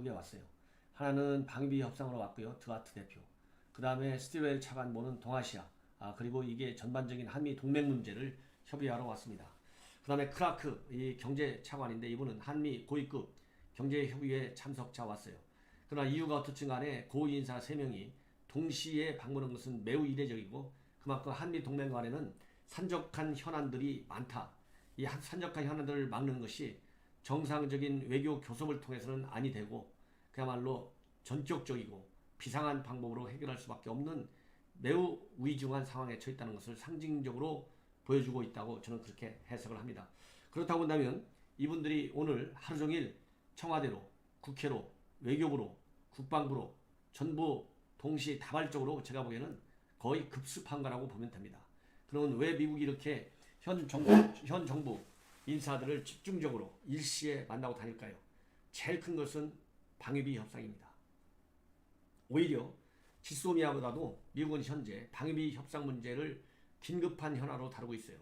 게 왔어요. 하나는 방위비 협상으로 왔고요. 드하트 대표. 그 다음에 스티웰 차관보는 동아시아. 그리고 이게 전반적인 한미 동맹 문제를 협의하러 왔습니다. 그 다음에 크라크 이 경제 차관인데 이분은 한미 고위급 경제협의회 참석자 왔어요. 그러나 이유가 어떻든 간에 고위인사 3명이 동시에 방문한 것은 매우 이례적이고 그만큼 한미 동맹 간에는 산적한 현안들이 많다. 이 산적한 현안들을 막는 것이 정상적인 외교 교섭을 통해서는 아니 되고 그야말로 전격적이고 비상한 방법으로 해결할 수밖에 없는 매우 위중한 상황에 처해 있다는 것을 상징적으로 보여주고 있다고 저는 그렇게 해석을 합니다. 그렇다고 한다면 이분들이 오늘 하루 종일 청와대로, 국회로, 외교부로, 국방부로 전부 동시다발적으로 제가 보기에는 거의 급습한 거라고 보면 됩니다. 그러면 왜 미국이 이렇게 현 정부 인사들을 집중적으로 일시에 만나고 다닐까요? 제일 큰 것은 방위비 협상입니다. 오히려 지소미아보다도 미국은 현재 방위비 협상 문제를 긴급한 현안으로 다루고 있어요.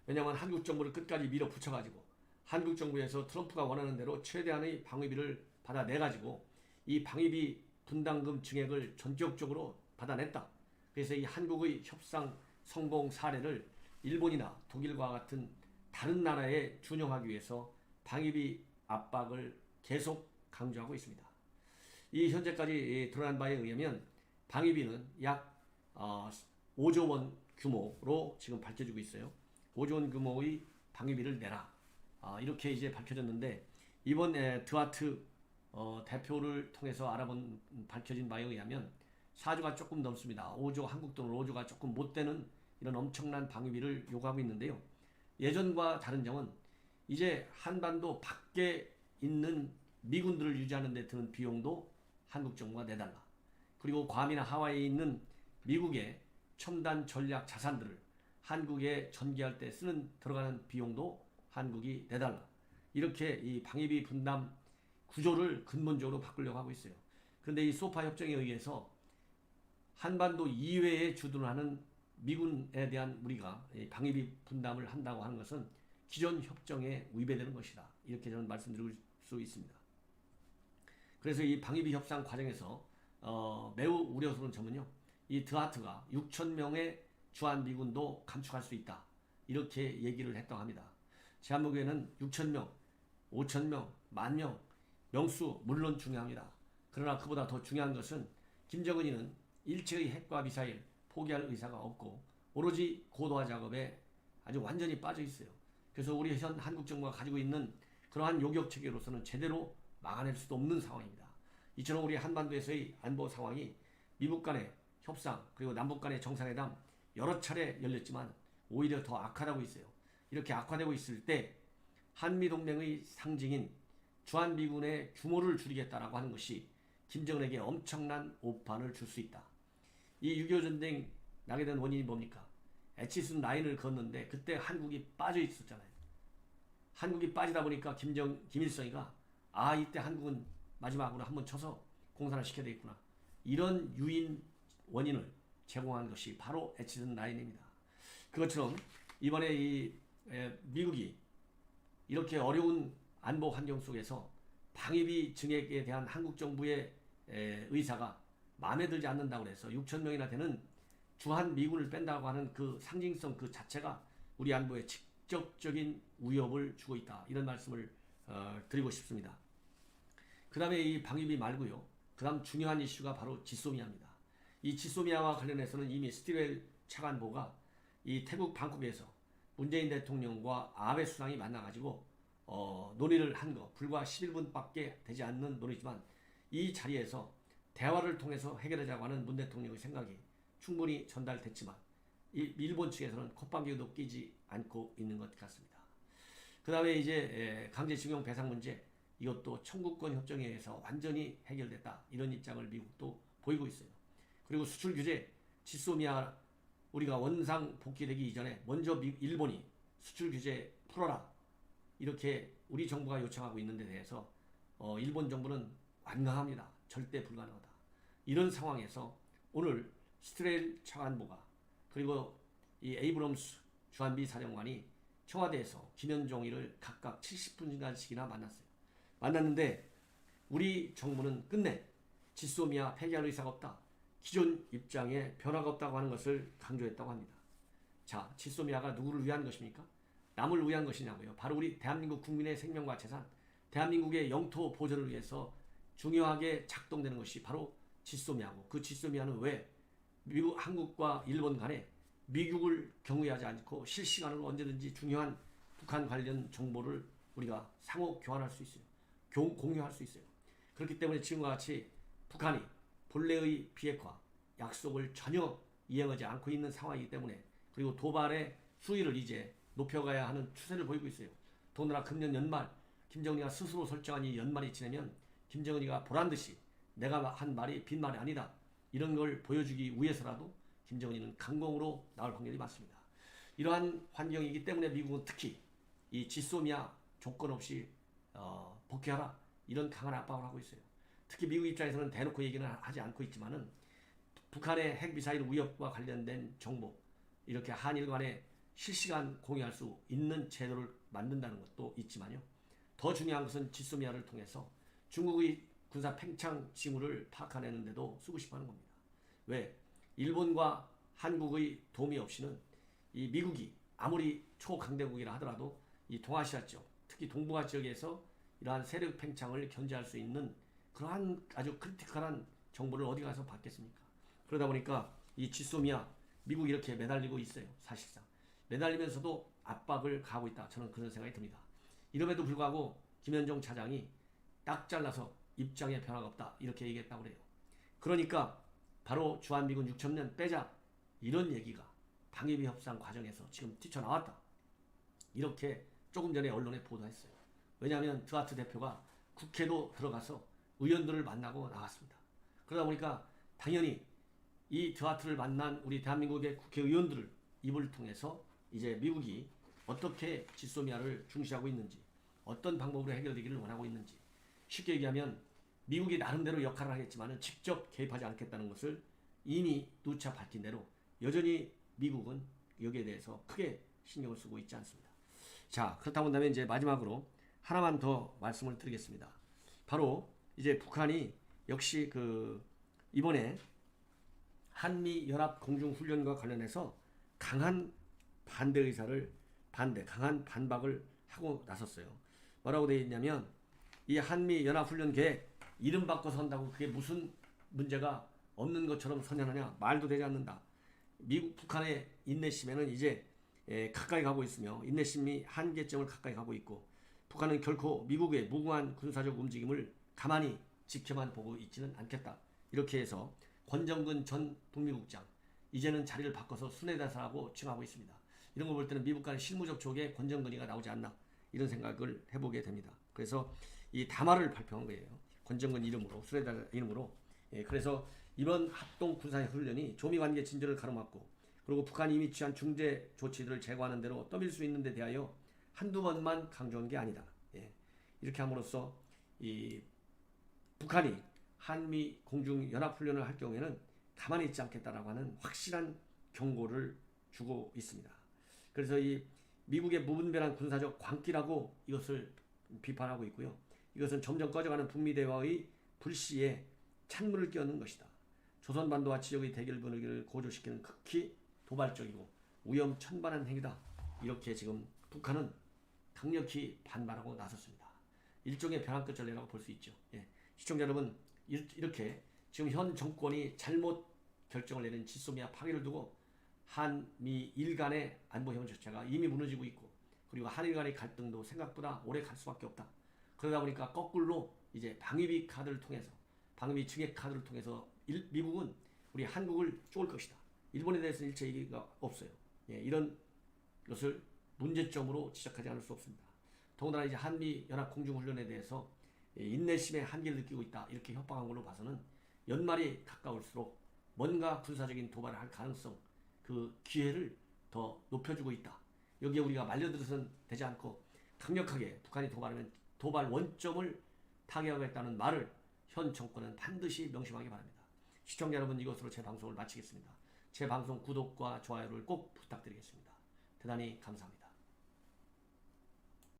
왜냐하면 한국 정부를 끝까지 밀어붙여가지고 한국 정부에서 트럼프가 원하는 대로 최대한의 방위비를 받아내가지고 이 방위비 분담금 증액을 전격적으로 받아냈다. 그래서 이 한국의 협상 성공 사례를 일본이나 독일과 같은 다른 나라에 준용하기 위해서 방위비 압박을 계속 강조하고 있습니다. 이 현재까지 드러난 바에 의하면 방위비는 약 5조 원 규모로 지금 밝혀지고 있어요. 5조 원 규모의 방위비를 내라. 이렇게 이제 밝혀졌는데 이번 드하트 대표를 통해서 밝혀진 바에 의하면 4조가 조금 넘습니다. 5조 한국 돈으로 5조가 조금 못 되는 이런 엄청난 방위비를 요구하고 있는데요. 예전과 다른 점은 이제 한반도 밖에 있는 미군들을 유지하는 데 드는 비용도 한국 정부가 내달라. 그리고 괌이나 하와이에 있는 미국의 첨단 전략 자산들을 한국에 전개할 때 들어가는 비용도 한국이 내달라. 이렇게 이 방위비 분담 구조를 근본적으로 바꾸려고 하고 있어요. 그런데 이 소파 협정에 의해서 한반도 이외에 주둔하는 미군에 대한 우리가 방위비 분담을 한다고 하는 것은 기존 협정에 위배되는 것이다. 이렇게 저는 말씀드릴 수 있습니다. 그래서 이 방위비 협상 과정에서 매우 우려스러운 점은요. 이 드하트가 6천 명의 주한미군도 감축할 수 있다. 이렇게 얘기를 했다고 합니다. 제 한국에는 6천 명, 5천 명, 10,000명, 명수 물론 중요합니다. 그러나 그보다 더 중요한 것은 김정은이는 일체의 핵과 미사일 포기할 의사가 없고 오로지 고도화 작업에 아주 완전히 빠져 있어요. 그래서 우리 현 한국 정부가 가지고 있는 그러한 요격 체계로서는 제대로 막아낼 수도 없는 상황입니다. 이처럼 우리 한반도에서의 안보 상황이 미국 간의 협상 그리고 남북 간의 정상회담 여러 차례 열렸지만 오히려 더 악화되고 있어요. 이렇게 악화되고 있을 때 한미동맹의 상징인 주한미군의 규모를 줄이겠다라고 하는 것이 김정은에게 엄청난 오판을 줄 수 있다. 이 6.25 전쟁 나게 된 원인이 뭡니까? 에치슨 라인을 걷는데 그때 한국이 빠져 있었잖아요. 한국이 빠지다 보니까 김일성이가 이때 한국은 마지막으로 한번 쳐서 공산을 시켜야 되겠구나. 이런 유인 원인을 제공한 것이 바로 에치슨 라인입니다. 그것처럼 이번에 미국이 이렇게 어려운 안보 환경 속에서 방위비 증액에 대한 한국 정부의 의사가 마음에 들지 않는다고 해서 6천 명이나 되는 주한 미군을 뺀다고 하는 그 상징성 그 자체가 우리 안보에 직접적인 위협을 주고 있다. 이런 말씀을 드리고 싶습니다. 그 다음에 이 방위비 말고요. 그 다음 중요한 이슈가 바로 지소미아입니다. 이 지소미아와 관련해서는 이미 스티웰 차관보가 이 태국 방콕에서 문재인 대통령과 아베 수상이 만나가지고 논의를 한 거 불과 11분밖에 되지 않는 논의지만 이 자리에서 대화를 통해서 해결하자고 하는 문 대통령의 생각이 충분히 전달됐지만 이 일본 측에서는 콧방귀도 끼지 않고 있는 것 같습니다. 그 다음에 이제 강제징용 배상 문제 이것도 청구권 협정에 의해서 완전히 해결됐다. 이런 입장을 미국도 보이고 있어요. 그리고 수출 규제 지소미아 우리가 원상 복귀되기 이전에 먼저 일본이 수출 규제 풀어라. 이렇게 우리 정부가 요청하고 있는 데 대해서 일본 정부는 완강합니다. 절대 불가능하다. 이런 상황에서 오늘 스티웰 차관보가 그리고 이 에이브럼스 주한미 사령관이 청와대에서 김현종이를 각각 70분간씩이나 만났어요. 만났는데 우리 정부는 끝내 지소미아 폐기할 의사가 없다. 기존 입장에 변화가 없다고 하는 것을 강조했다고 합니다. 자, 지소미아가 누구를 위한 것입니까? 남을 위한 것이냐고요. 바로 우리 대한민국 국민의 생명과 재산, 대한민국의 영토 보존을 위해서 중요하게 작동되는 것이 바로 지소미아고, 그 지소미아는 왜 미국, 한국과 일본 간에 미국을 경외하지 않고 실시간으로 언제든지 중요한 북한 관련 정보를 우리가 상호 교환할 수 있어요. 공유할 수 있어요. 그렇기 때문에 지금과 같이 북한이 본래의 비핵화 약속을 전혀 이행하지 않고 있는 상황이기 때문에, 그리고 도발의 수위를 이제 높여가야 하는 추세를 보이고 있어요. 더군다나 금년 연말 김정은이가 스스로 설정한 이 연말이 지나면 김정은이가 보란듯이 내가 한 말이 빈말이 아니다, 이런 걸 보여주기 위해서라도 김정은이는 강공으로 나올 확률이 많습니다. 이러한 환경이기 때문에 미국은 특히 이 지소미아 조건 없이 복귀하라, 이런 강한 압박을 하고 있어요. 특히 미국 입장에서는 대놓고 얘기는 하지 않고 있지만은 북한의 핵미사일 위협과 관련된 정보, 이렇게 한일 간에 실시간 공유할 수 있는 제도를 만든다는 것도 있지만요. 더 중요한 것은 지소미아를 통해서 중국의 군사 팽창 징후를 파악해내는데도 쓰고 싶어 하는 겁니다. 왜? 일본과 한국의 도움이 없이는 이 미국이 아무리 초강대국이라 하더라도 이 동아시아 지역, 특히 동북아 지역에서 이러한 세력 팽창을 견제할 수 있는 그러한 아주 크리티컬한 정보를 어디 가서 받겠습니까? 그러다 보니까 이 지소미아, 미국이 이렇게 매달리고 있어요. 사실상 매달리면서도 압박을 가하고 있다, 저는 그런 생각이 듭니다. 이럼에도 불구하고 김현종 차장이 딱 잘라서 입장에 변화가 없다, 이렇게 얘기했다고 그래요. 그러니까 바로 주한미군 6,000년 빼자, 이런 얘기가 방위비 협상 과정에서 지금 뛰쳐나왔다, 이렇게 조금 전에 언론에 보도했어요. 왜냐하면 드와트 대표가 국회도 들어가서 의원들을 만나고 나왔습니다. 그러다 보니까 당연히 이 드와트를 만난 우리 대한민국의 국회의원들을 입을 통해서 이제 미국이 어떻게 지소미아를 중시하고 있는지, 어떤 방법으로 해결되기를 원하고 있는지, 쉽게 얘기하면 미국이 나름대로 역할을 하겠지만 직접 개입하지 않겠다는 것을 이미 누차 밝힌 대로 여전히 미국은 여기에 대해서 크게 신경을 쓰고 있지 않습니다. 자, 그렇다고 한다면 이제 마지막으로 하나만 더 말씀을 드리겠습니다. 바로 이제 북한이 역시 이번에 한미 연합 공중 훈련과 관련해서 강한 반대 의사를 강한 반박을 하고 나섰어요. 뭐라고 되어 있냐면 이 한미 연합 훈련 계획 이름 바꿔서 한다고 그게 무슨 문제가 없는 것처럼 선언하냐, 말도 되지 않는다. 미국 북한의 인내심에는 이제 가까이 가고 있으며 인내심이 한계점을 가까이 가고 있고, 북한은 결코 미국의 무궁한 군사적 움직임을 가만히 지켜만 보고 있지는 않겠다. 이렇게 해서 권정근 전 북미국장 이제는 자리를 바꿔서 순회대사라고 칭하고 있습니다. 이런 걸 볼 때는 미국 간의 실무적 쪽에 권정근이가 나오지 않나, 이런 생각을 해보게 됩니다. 그래서 이 담화를 발표한 거예요. 권정근 이름으로, 순회대사 이름으로. 그래서 이번 합동 군사훈련이 조미관계 진전을 가로막고, 그리고 북한이 이미 취한 중재 조치들을 제거하는 대로 떠밀 수 있는 데 대하여 한두 번만 강조한 게 아니다. 이렇게 함으로써 이 북한이 한미 공중연합훈련을 할 경우에는 가만히 있지 않겠다라고 하는 확실한 경고를 주고 있습니다. 그래서 이 미국의 무분별한 군사적 광기라고 이것을 비판하고 있고요. 이것은 점점 꺼져가는 북미 대화의 불씨에 찬물을 끼얹는 것이다. 조선반도와 지역의 대결 분위기를 고조시키는 극히 도발적이고 위험천만한 행위다. 이렇게 지금 북한은 강력히 반발하고 나섰습니다. 일종의 벼랑 끝을 내라고 볼 수 있죠. 시청자 여러분, 이렇게 지금 현 정권이 잘못 결정을 내린 지소미아 파기를 두고 한미일 간의 안보협력 자체가 이미 무너지고 있고, 그리고 한일 간의 갈등도 생각보다 오래 갈 수밖에 없다. 그러다 보니까 거꾸로 이제 방위비 카드를 통해서, 방위비 증액 카드를 통해서 미국은 우리 한국을 쪼을 것이다. 일본에 대해서는 일체 얘기가 없어요. 이런 것을 문제점으로 지적하지 않을 수 없습니다. 더군다나 이제 한미 연합 공중훈련에 대해서 인내심의 한계를 느끼고 있다, 이렇게 협박한 걸로 봐서는 연말이 가까울수록 뭔가 군사적인 도발을 할 가능성, 그 기회를 더 높여주고 있다. 여기에 우리가 말려들어서는 되지 않고 강력하게 북한이 도발하면 도발 원점을 타개하겠다는 말을 현 정권은 반드시 명심하기 바랍니다. 시청자 여러분, 이것으로 제 방송을 마치겠습니다. 제 방송 구독과 좋아요를 꼭 부탁드리겠습니다. 대단히 감사합니다.